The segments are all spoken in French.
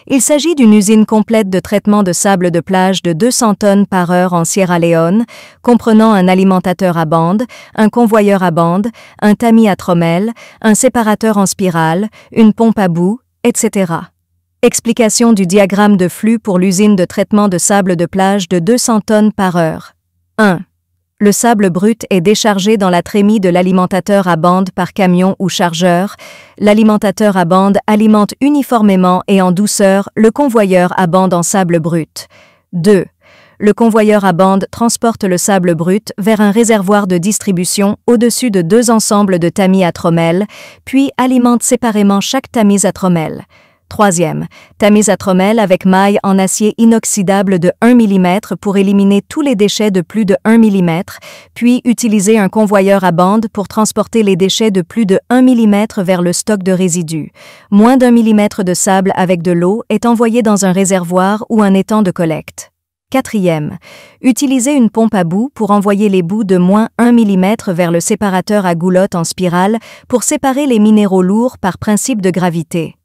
Il s'agit d'une usine complète de traitement de sable de plage de 200 tonnes par heure en Sierra Leone, comprenant un alimentateur à bande, un convoyeur à bande, un tamis à trommelle, un séparateur en spirale, une pompe à bout, etc. Explication du diagramme de flux pour l'usine de traitement de sable de plage de 200 tonnes par heure. 1. Le sable brut est déchargé dans la trémie de l'alimentateur à bande par camion ou chargeur. L'alimentateur à bande alimente uniformément et en douceur le convoyeur à bande en sable brut. 2. Le convoyeur à bande transporte le sable brut vers un réservoir de distribution au-dessus de 2 ensembles de tamis à trommelle, puis alimente séparément chaque tamise à trommelle. 3e, tamise à trommelle avec maille en acier inoxydable de 1 mm pour éliminer tous les déchets de plus de 1 mm, puis utiliser un convoyeur à bande pour transporter les déchets de plus de 1 mm vers le stock de résidus. Moins d'1 mm de sable avec de l'eau est envoyé dans un réservoir ou un étang de collecte. 4e, utiliser une pompe à bout pour envoyer les bouts de moins 1 mm vers le séparateur à goulotte en spirale pour séparer les minéraux lourds par principe de gravité.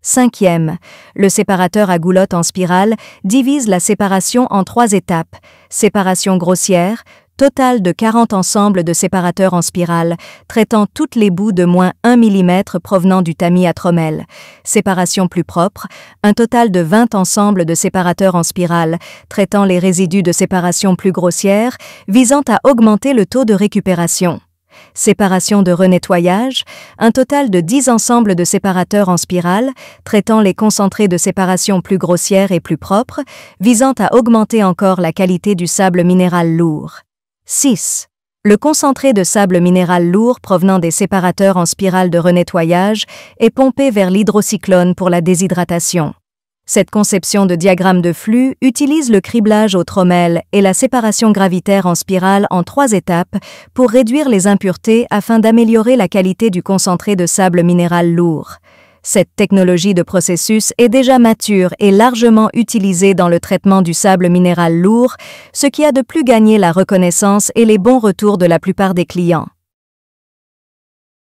5e, le séparateur à goulotte en spirale divise la séparation en 3 étapes. Séparation grossière, total de 40 ensembles de séparateurs en spirale, traitant toutes les bouts de moins 1 mm provenant du tamis à trommelle. Séparation plus propre, un total de 20 ensembles de séparateurs en spirale, traitant les résidus de séparation plus grossière, visant à augmenter le taux de récupération. Séparation de renettoyage, un total de 10 ensembles de séparateurs en spirale, traitant les concentrés de séparation plus grossières et plus propres, visant à augmenter encore la qualité du sable minéral lourd. 6. Le concentré de sable minéral lourd provenant des séparateurs en spirale de renettoyage est pompé vers l'hydrocyclone pour la déshydratation. Cette conception de diagramme de flux utilise le criblage au trommel et la séparation gravitaire en spirale en 3 étapes pour réduire les impuretés afin d'améliorer la qualité du concentré de sable minéral lourd. Cette technologie de processus est déjà mature et largement utilisée dans le traitement du sable minéral lourd, ce qui a de plus gagné la reconnaissance et les bons retours de la plupart des clients.